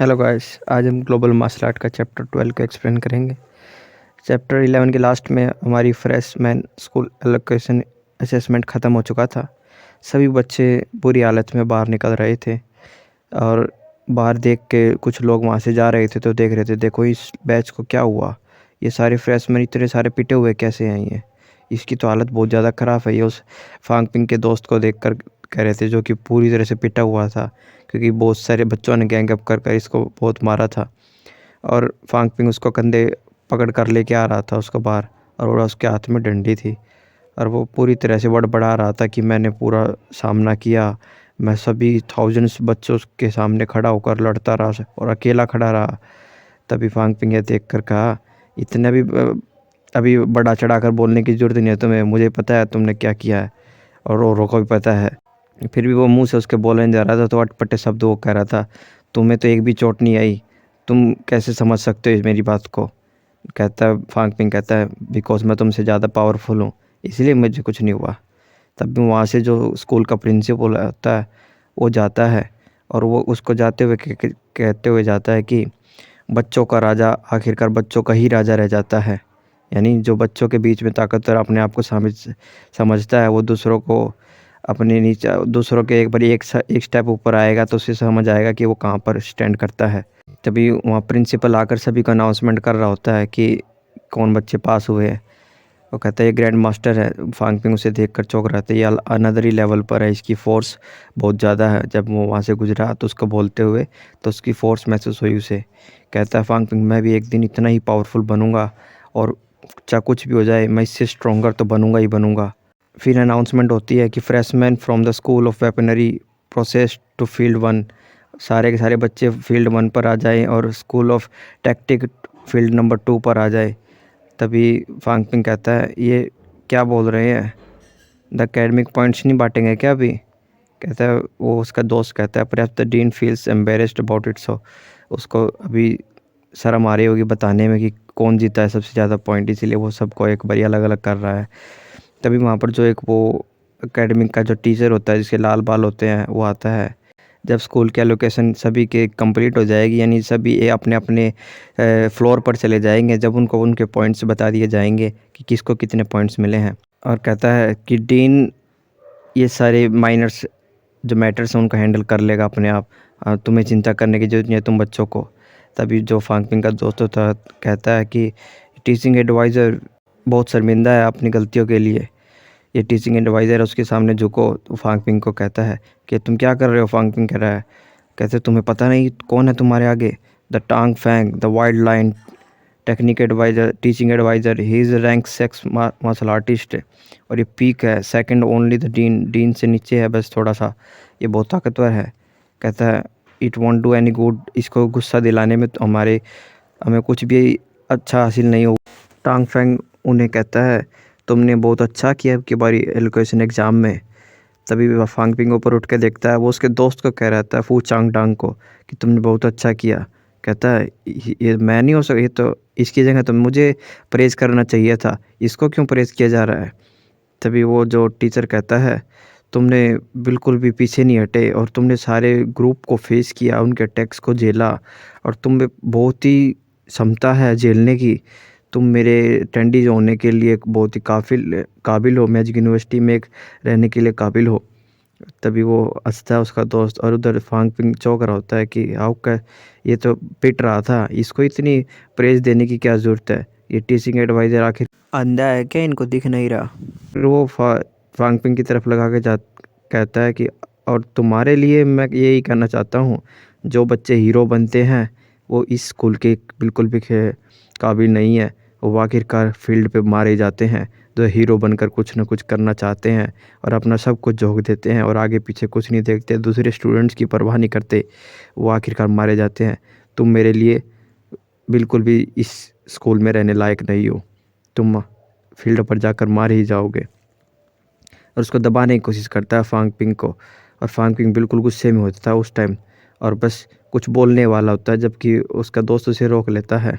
Hello guys, आज हम global martial art का चैप्टर 12 को एक्सप्लेन करेंगे। चैप्टर 11 के लास्ट में हमारी फ्रेशमैन स्कूल एलोकेशन असेसमेंट ख़त्म हो चुका था। सभी बच्चे बुरी हालत में बाहर निकल रहे थे और बाहर देख के कुछ लोग वहाँ से जा रहे थे तो देख रहे थे, देखो इस बैच को क्या हुआ, ये सारे फ्रेशमैन इतने सारे पिटे हुए कैसे हैं, ये इसकी तो हालत बहुत ज़्यादा ख़राब है। ये उस फांग पिंग के दोस्त को देखकर कह रहे थे, जो कि पूरी तरह से पिटा हुआ था क्योंकि बहुत सारे बच्चों ने गैंग अप कर इसको बहुत मारा था। और फांग पिंग उसको कंधे पकड़ कर लेके आ रहा था उसको बाहर, और उसके हाथ में डंडी थी और वो पूरी तरह से बड़बड़ा रहा था कि मैंने पूरा सामना किया, मैं सभी थाउजेंड्स बच्चों के सामने खड़ा होकर लड़ता रहा और अकेला खड़ा रहा। तभी फांग पिंग ये देख कर कहा, इतने भी अभी बड़ा चढ़ाकर बोलने की ज़रूरत नहीं है तुम्हें, मुझे पता है तुमने क्या किया है और औरों को भी पता है। फिर भी वो मुंह से उसके बोलने नहीं जा रहा था, तो अटपटे शब्द वो कह रहा था, तुम्हें तो एक भी चोट नहीं आई, तुम कैसे समझ सकते हो मेरी बात को। कहता है फांग पिंग, कहता है बिकॉज मैं तुमसे ज़्यादा पावरफुल हूँ इसलिए मुझे कुछ नहीं हुआ। तब भी वहाँ से जो स्कूल का प्रिंसिपल होता है वो जाता है और वो उसको जाते हुए कहते हुए जाता है कि बच्चों का राजा आखिरकार बच्चों का ही राजा रह जाता है। यानी जो बच्चों के बीच में ताकतवर अपने आप को समझता है, वो दूसरों को अपने नीचे, दूसरों के एक बार एक स्टेप ऊपर आएगा तो उसे समझ आएगा कि वो कहाँ पर स्टैंड करता है। तभी वहाँ प्रिंसिपल आकर सभी को अनाउंसमेंट कर रहा होता है कि कौन बच्चे पास हुए हैं। वो कहता है ये ग्रैंड मास्टर है। फांग पिंग उसे देखकर चौंक रहा था, ये अनदर ही लेवल पर है, इसकी फ़ोर्स बहुत ज़्यादा है। जब वो वहाँ से गुजरा तो उसको बोलते हुए तो उसकी फ़ोर्स महसूस हुई उसे। कहता है फांग पिंग, मैं भी एक दिन इतना ही पावरफुल बनूंगा और चाहे कुछ भी हो जाए मैं इससे स्ट्रोंगर तो बनूंगा ही बनूंगा। फिर अनाउंसमेंट होती है कि freshman from the school of weaponry process to field 1, सारे के सारे बच्चे फील्ड 1 पर आ जाएं और school of tactic field number 2 पर आ जाए। तभी फांग पिंग कहता है, ये क्या बोल रहे हैं, द एकेडमिक पॉइंट्स नहीं बांटेंगे क्या अभी। कहता है वो, उसका दोस्त कहता है perhaps the dean feels embarrassed about it, so उसको अभी शर्म आ रही होगी बताने में कि कौन जीता है सबसे ज़्यादा पॉइंट, इसीलिए वो सबको एक बारी अलग अलग कर रहा है। तभी वहाँ पर जो एक वो एकेडमिक का जो टीचर होता है जिसके लाल बाल होते हैं वो आता है। जब स्कूल के एलोकेशन सभी के कंप्लीट हो जाएगी, यानी सभी अपने अपने फ्लोर पर चले जाएंगे, जब उनको उनके पॉइंट्स बता दिए जाएंगे कि किसको कितने पॉइंट्स मिले हैं। और कहता है कि डीन ये सारे माइनर्स जो मैटर्स हैं उनको हैंडल कर लेगा अपने आप, तुम्हें चिंता करने की जरूरत नहीं है तुम बच्चों को। तभी जो फांग पिंग का दोस्त होता है कहता है कि टीचिंग एडवाइज़र बहुत शर्मिंदा है अपनी गलतियों के लिए। ये टीचिंग एडवाइज़र उसके सामने झुको तो फांग पिंग को कहता है कि तुम क्या कर रहे हो। फांग पिंग कह रहा है, कहते तुम्हें पता नहीं कौन है तुम्हारे आगे, the Tang Fang the wild line technique adviser teaching adviser, he is rank 6 martial artist और ये पीक है, सेकंड ओनली द डीन से नीचे है बस थोड़ा सा, ये बहुत ताकतवर है। कहता है it won't do any good, इसको गुस्सा दिलाने में तो हमें कुछ भी अच्छा हासिल नहीं हो। टांग फैंग उन्हें कहता है, तुमने बहुत अच्छा किया अब की बारी एलोकेशन एग्ज़ाम में। तभी वह फांग पिंग ऊपर उठ के देखता है, वो उसके दोस्त को कह रहा था फू चांग डांग को कि तुमने बहुत अच्छा किया। कहता है ये मैं नहीं हो सका, ये तो इसकी जगह तो मुझे प्रेज़ करना चाहिए था, इसको क्यों प्रेज़ किया जा रहा है। तभी वो जो टीचर कहता है, तुमने बिल्कुल भी पीछे नहीं हटे और तुमने सारे ग्रुप को फेस किया, उनके अटैक्स को झेला और तुम में बहुत ही क्षमता है झेलने की। तुम मेरे अटेंडी होने के लिए बहुत ही काबिल हो, मैजिक यूनिवर्सिटी में एक रहने के लिए काबिल हो। तभी वो हंसता है उसका दोस्त, और उधर फांग पिंग चौंक रहा होता है कि हाउ का, ये तो पिट रहा था, इसको इतनी प्रेज़ देने की क्या ज़रूरत है, ये टीचिंग एडवाइज़र आखिर अंधा है क्या, इनको दिख नहीं रहा। फिर वो फांग पिंग की तरफ लगा के कहता है कि और तुम्हारे लिए मैं यही कहना चाहता हूँ, जो बच्चे हीरो बनते हैं वो इस स्कूल के बिल्कुल भी काबिल नहीं है, वो आखिरकार फील्ड पे मारे जाते हैं। जो हीरो बनकर कुछ ना कुछ करना चाहते हैं और अपना सब कुछ झोंक देते हैं और आगे पीछे कुछ नहीं देखते, दूसरे स्टूडेंट्स की परवाह नहीं करते, वो आखिरकार मारे जाते हैं। तुम मेरे लिए बिल्कुल भी इस स्कूल में रहने लायक नहीं हो, तुम फील्ड पर जाकर मारे ही जाओगे। और उसको दबाने की कोशिश करता है फांग पिंग को, और फांग पिंग बिल्कुल गुस्से में होता था उस टाइम और बस कुछ बोलने वाला होता है, जबकि उसका दोस्त उसे रोक लेता है।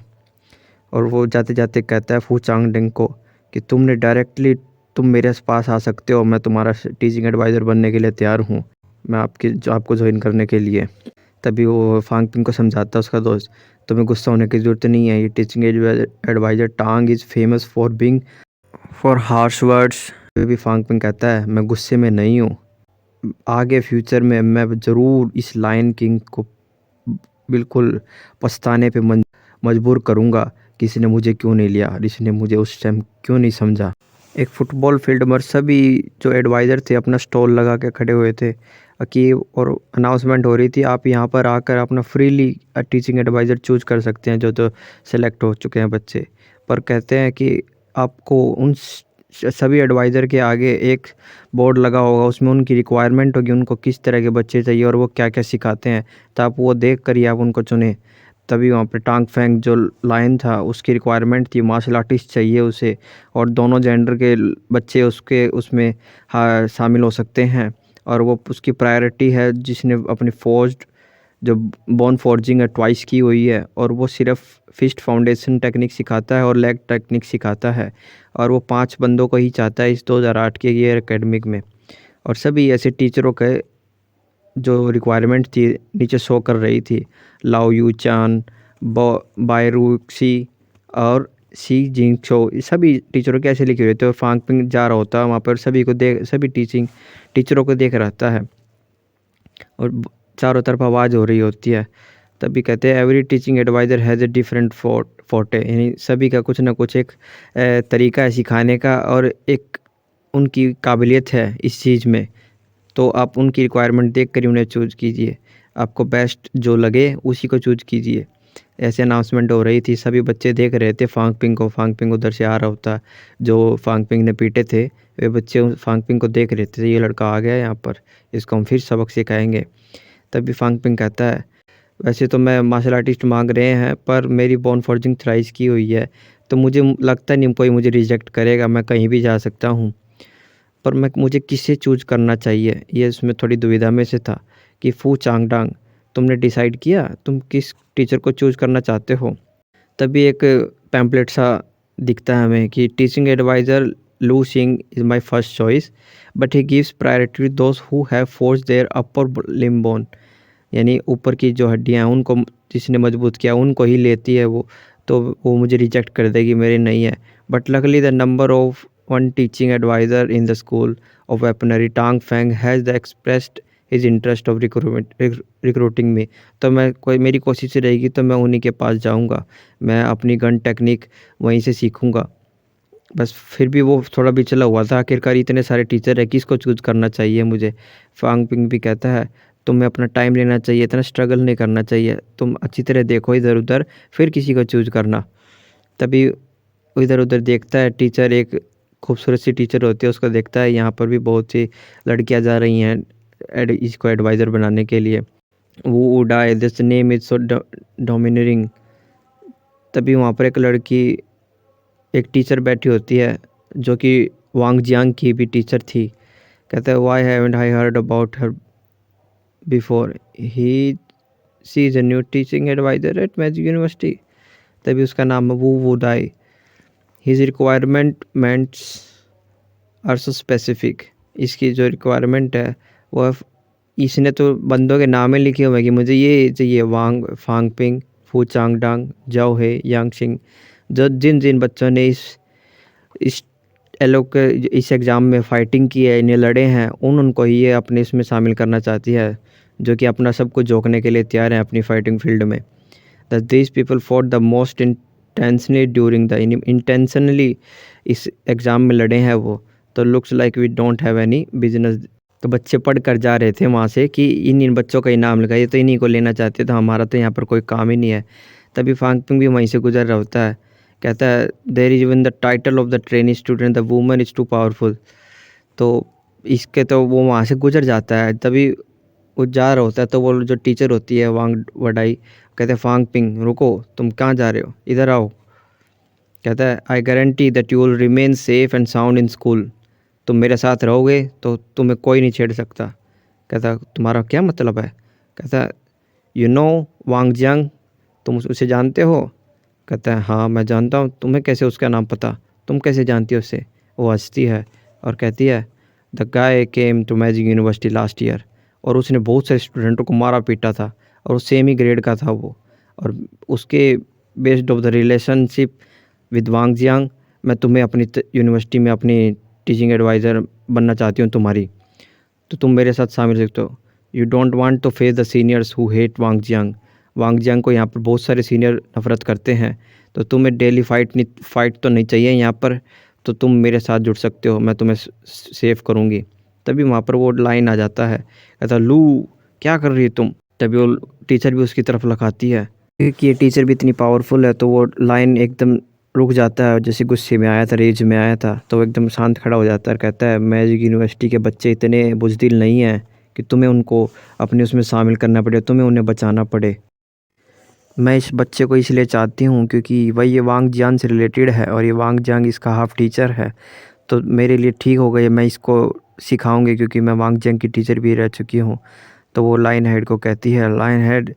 और वो जाते जाते कहता है फू चांग डेंग को कि तुम मेरे पास आ सकते हो, मैं तुम्हारा टीचिंग एडवाइज़र बनने के लिए तैयार हूँ, मैं आपको ज्वाइन करने के लिए। तभी वो फांगपिंग को समझाता है उसका दोस्त, तुम्हें गुस्सा होने की ज़रूरत नहीं है, ये टीचिंग एडवाइज़र टांग is famous for being for harsh words. भी फांगपिंग कहता है मैं गुस्से में नहीं हूँ, आगे फ्यूचर में मैं ज़रूर इस लायन किंग को बिल्कुल पछताने पे मजबूर करूँगा कि इसने मुझे क्यों नहीं लिया और इसने मुझे उस टाइम क्यों नहीं समझा। एक फुटबॉल फील्ड में सभी जो एडवाइज़र थे अपना स्टॉल लगा के खड़े हुए थे कि और अनाउंसमेंट हो रही थी, आप यहाँ पर आकर अपना फ्रीली टीचिंग एडवाइज़र चूज़ कर सकते हैं जो सेलेक्ट हो चुके हैं बच्चे। पर कहते हैं कि आपको उन सभी एडवाइज़र के आगे एक बोर्ड लगा होगा, उसमें उनकी रिक्वायरमेंट होगी, उनको किस तरह के बच्चे चाहिए और वो क्या-क्या सिखाते हैं, तो आप वो देख कर ही आप उनको चुनें। तभी वहाँ पे टांग फैंग जो लायन था उसकी रिक्वायरमेंट थी, मार्शल आर्टिस्ट चाहिए उसे और दोनों जेंडर के बच्चे उसके उसमें हाँ शामिल हो सकते हैं और वो उसकी प्रायोरिटी है जिसने अपनी फोर्ज्ड जो बोन फोर्जिंग है ट्वाइस की हुई है और वो सिर्फ फिस्ट फाउंडेशन टेक्निक सिखाता है और लेग टेक्निक सिखाता है और वो 5 बंदों को ही चाहता है इस 2008 के ईयर एकेडमिक में। और सभी ऐसे टीचरों के जो रिक्वायरमेंट थी नीचे शो कर रही थी, लाओ यू चान, बायरूक्सी और सी जिंगशो, सभी टीचरों के ऐसे लिखे हुए थे और फांगपिंग जा रहा होता है वहाँ पर सभी टीचरों को देख रहता है और चारों तरफ आवाज़ हो रही होती है। तभी कहते हैं every teaching adviser has a different forte, यानी सभी का कुछ ना कुछ एक तरीका है सिखाने का और एक उनकी काबिलियत है इस चीज़ में। तो आप उनकी रिक्वायरमेंट देख कर ही उन्हें चूज़ कीजिए, आपको बेस्ट जो लगे उसी को चूज़ कीजिए। ऐसे अनाउंसमेंट हो रही थी, सभी बच्चे देख रहे थे फांगपिंग को, फांगपिंग उधर से आ रहा होता, जो फांगपिंग ने पीटे थे वे बच्चे फांगपिंग को देख रहे थे, ये लड़का आ गया यहाँ पर, इसको हम फिर सबक सिखाएंगे। तभी फांगपिंग कहता है वैसे तो मैं मार्शल आर्टिस्ट मांग रहे हैं पर मेरी बोन फोर्जिंग थ्राइस की हुई है, तो मुझे लगता नहीं कोई मुझे रिजेक्ट करेगा, मैं कहीं भी जा सकता हूँ। पर मुझे किसे चूज़ करना चाहिए, ये इसमें थोड़ी दुविधा में से था कि फू चांगडांग, तुमने डिसाइड किया तुम किस टीचर को चूज़ करना चाहते हो। तभी एक पैम्पलेट सा दिखता है हमें कि teaching adviser Lu Xing is my first choice but he gives priority to those who have forced their upper limb bone, यानी ऊपर की जो हड्डियाँ हैं उनको जिसने मजबूत किया उनको ही लेती है वो, तो वो मुझे रिजेक्ट कर देगी, मेरे नहीं है। But luckily the number of one teaching adviser in the school of weaponry Tang Fang has the expressed his interest of recruiting me, तो मेरी कोशिश रहेगी तो मैं उन्हीं के पास जाऊंगा, मैं अपनी गन टेक्निक वहीं से सीखूंगा। बस फिर भी वो थोड़ा भी चला हुआ था, आखिरकार इतने सारे टीचर है किसको चूज़ करना चाहिए मुझे। फांग पिंग भी कहता है तुम्हें अपना टाइम लेना चाहिए, इतना स्ट्रगल नहीं करना चाहिए, तुम अच्छी तरह देखो इधर उधर फिर किसी को चूज़ करना। तभी इधर उधर देखता है टीचर, एक खूबसूरत सी टीचर होती है उसको देखता है, यहाँ पर भी बहुत सी लड़कियाँ जा रही हैं इसको एडवाइज़र बनाने के लिए। वो उडाई this name is so dominating. तभी वहाँ पर एक लड़की, एक टीचर बैठी होती है जो कि वांग जियांग की भी टीचर थी। कहता है why haven't I heard about her before, he she is a new teaching adviser at magic university. तभी उसका नाम है Wu Wudai. His requirements are so specific, इसकी जो रिक्वायरमेंट है वो इसने तो बंदों के नाम ही लिखे हुए हैं कि मुझे ये चाहिए, वांग फांगपिंग, फू चांगडांग, जाओ हे, यांग सिंह। जो जिन जिन बच्चों ने इस एलो के इस एग्ज़ाम में फ़ाइटिंग की है, इन्हें लड़े हैं, उनको ही ये अपने इसमें शामिल करना चाहती है, जो कि अपना सब कुछ झोंकने के लिए तैयार हैं अपनी फ़ाइटिंग फील्ड में। That these people fought the most intensely during the intentionally इस एग्ज़ाम में लड़े हैं वो, तो looks like we don't have any business. तो बच्चे पढ़ कर जा रहे थे वहाँ से कि इन बच्चों का ही नाम लगाइए, तो इन्हीं को लेना चाहते, तो हमारा तो यहाँ पर कोई काम ही नहीं है। तभी फांगपिंग भी वहीं से गुजर रहा होता है, कहता है there is even the title of the trainee student the woman is too powerful. तो इसके तो वो वहाँ से गुजर जाता है, तभी वो जा रहा होता है तो वो जो टीचर होती है वांग वडाई कहते हैं फांगपिंग रुको, तुम कहाँ जा रहे हो, इधर आओ। कहता है I guarantee that you will remain safe and sound in school, तुम मेरे साथ रहोगे तो तुम्हें कोई नहीं छेड़ सकता। कहता तुम्हारा क्या मतलब है। कहता यू नो वांग जियांग, तुम उसे जानते हो। कहता है हाँ मैं जानता हूँ, तुम्हें कैसे उसका नाम पता, तुम कैसे जानती हो उसे। वो हंसती है और कहती है the guy came to magic university last year, और उसने बहुत सारे स्टूडेंटों को मारा पीटा था, और सेम ही ग्रेड का था वो। और उसके based of the relationship with Wang Jiang, मैं तुम्हें अपनी यूनिवर्सिटी में अपनी टीचिंग एडवाइज़र बनना चाहती हूँ तुम्हारी, तो तुम मेरे साथ शामिल हो सकते हो। You don't want to face the seniors who hate Wang Jiang. Wang Jiang को यहाँ पर बहुत सारे सीनियर नफरत करते हैं, तो तुम्हें डेली फाइट तो नहीं चाहिए यहाँ पर, तो तुम मेरे साथ जुड़ सकते हो, मैं तुम्हें सेव करूँगी। तभी वहाँ पर वो लाइन आ जाता है, कहता लू क्या कर रही है तुम। तभी वो टीचर भी उसकी तरफ लखाती है, क्योंकि ये टीचर भी इतनी पावरफुल है, तो वो लाइन एकदम रुक जाता है। जैसे गुस्से में आया था, रेज में आया था, तो वो एकदम शांत खड़ा हो जाता है और कहता है मैजिक यूनिवर्सिटी के बच्चे इतने बुज़दिल नहीं हैं कि तुम्हें उनको अपने उसमें शामिल करना पड़े, तुम्हें उन्हें बचाना पड़े। मैं इस बच्चे को इसलिए चाहती हूँ क्योंकि वही ये वांग जियांग से रिलेटेड है और ये वांग जियांग इसका हाफ टीचर है, तो मेरे लिए ठीक हो गई, मैं इसको सिखाऊंगी क्योंकि मैं वांग जियांग की टीचर भी रह चुकी हूँ। तो वो लाइन हेड को कहती है, लाइन हेड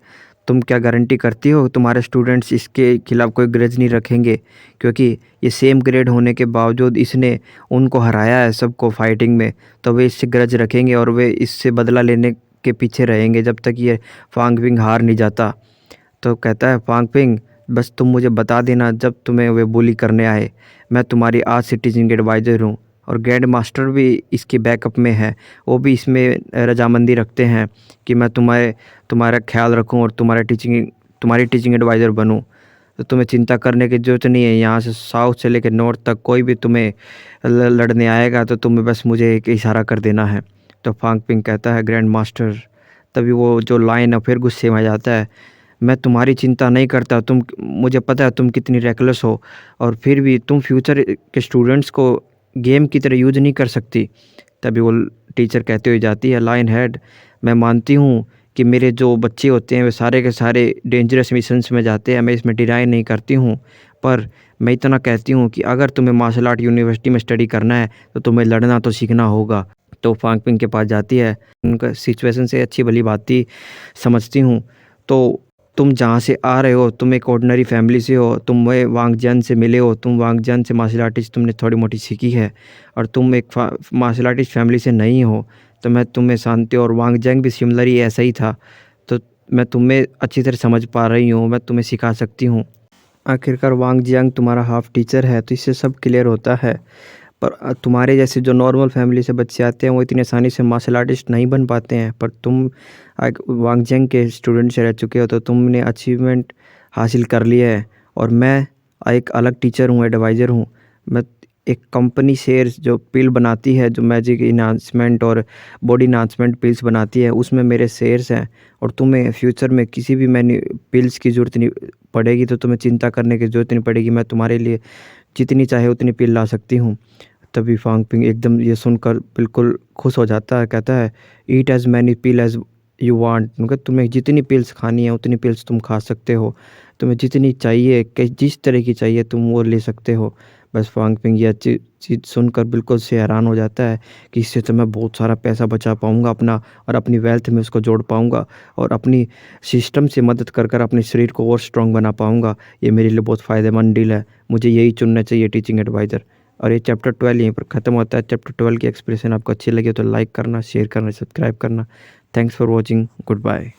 तुम क्या गारंटी करती हो तुम्हारे स्टूडेंट्स इसके खिलाफ़ कोई ग्रज नहीं रखेंगे, क्योंकि ये सेम ग्रेड होने के बावजूद इसने उनको हराया है सबको फाइटिंग में, तो वे इससे ग्रज रखेंगे और वे इससे बदला लेने के पीछे रहेंगे जब तक ये फांग विंग हार नहीं जाता। तो कहता है फांग पिंग बस तुम मुझे बता देना जब तुम्हें वे बुली करने आए, मैं तुम्हारी आज से टीचिंग एडवाइज़र हूँ। और ग्रैंड मास्टर भी इसके बैकअप में है, वो भी इसमें रजामंदी रखते हैं कि मैं तुम्हारा ख्याल रखूं और तुम्हारी टीचिंग एडवाइज़र बनूं। तो तुम्हें चिंता करने की ज़रूरत नहीं है, यहाँ से साउथ से लेकर नॉर्थ तक कोई भी तुम्हें लड़ने आएगा तो तुम्हें बस मुझे एक इशारा कर देना है। तो फांग पिंग कहता है ग्रैंड मास्टर। तभी वो जो लाइन है फिर गुस्से में आ जाता है, मैं तुम्हारी चिंता नहीं करता, मुझे पता है तुम कितनी रेकलेस हो, और फिर भी तुम फ्यूचर के स्टूडेंट्स को गेम की तरह यूज नहीं कर सकती। तभी वो टीचर कहते हुए जाती है, लाइन हेड मैं मानती हूँ कि मेरे जो बच्चे होते हैं वे सारे के सारे डेंजरस मिशंस में जाते हैं, मैं इसमें डिनाई नहीं करती हूँ, पर मैं इतना कहती हूँ कि अगर तुम्हें मार्शल आर्ट यूनिवर्सिटी में स्टडी करना है तो तुम्हें लड़ना तो सीखना होगा। तो फांग पिंग के पास जाती है, उनका सिचुएशन से अच्छी भली बात समझती हूँ। तो तुम जहाँ से आ रहे हो, तुम एक ऑर्डिनरी फैमिली से हो, तुम वह वांग जियांग से मिले हो, तुम वांग जियांग से मार्शल आर्टिस्ट तुमने थोड़ी मोटी सीखी है, और तुम एक मार्शल आर्टिस्ट फैमिली से नहीं हो, तो मैं तुम्हें शांति, और वांग जियांग भी सिमिलर ही ऐसा ही था, तो मैं तुम्हें अच्छी तरह समझ पा रही हूँ, मैं तुम्हें सिखा सकती हूँ। आखिरकार वांग जियांग तुम्हारा हाफ टीचर है, तो इससे सब क्लियर होता है। पर तुम्हारे जैसे जो नॉर्मल फैमिली से बच्चे आते हैं वो इतनी आसानी से मार्शल आर्टिस्ट नहीं बन पाते हैं, पर तुम वांग जियांग के स्टूडेंट से रह चुके हो, तो तुमने अचीवमेंट हासिल कर लिया है। और मैं एक अलग टीचर हूँ, एडवाइज़र हूँ। मैं एक कंपनी शेयर्स जो पिल बनाती है, जो मैजिक इन्हांसमेंट और बॉडी इन्हांसमेंट पिल्स बनाती है, उसमें मेरे शेयर्स हैं। और तुम्हें फ्यूचर में किसी भी मैंने पिल्स की ज़रूरत नहीं पड़ेगी, तो तुम्हें चिंता करने की ज़रूरत नहीं पड़ेगी, मैं तुम्हारे लिए जितनी चाहे उतनी पिल ला सकती हूँ। तभी फांग पिंग एकदम ये सुनकर बिल्कुल खुश हो जाता है, कहता है eat as many pill as you want, मतलब तुम्हें जितनी पिल्स खानी है उतनी पिल्स तुम खा सकते हो, तुम्हें जितनी चाहिए जिस तरह की चाहिए तुम वो ले सकते हो। बस फांग पिंग ये अच्छी चीज़ सुनकर बिल्कुल से हैरान हो जाता है कि इससे तो मैं बहुत सारा पैसा बचा पाऊँगा अपना, और अपनी वेल्थ में उसको जोड़ पाऊँगा, और अपनी सिस्टम से मदद कर कर अपने शरीर को और स्ट्रॉन्ग बना पाऊँगा। ये मेरे लिए बहुत फ़ायदेमंद डील है, मुझे यही चुनना चाहिए टीचिंग एडवाइज़र। और ये चैप्टर 12 यहीं पर ख़त्म होता है। चैप्टर 12 की एक्सप्रेशन आपको अच्छी लगी तो लाइक करना, शेयर करना, सब्सक्राइब करना। Thanks for watching, good bye.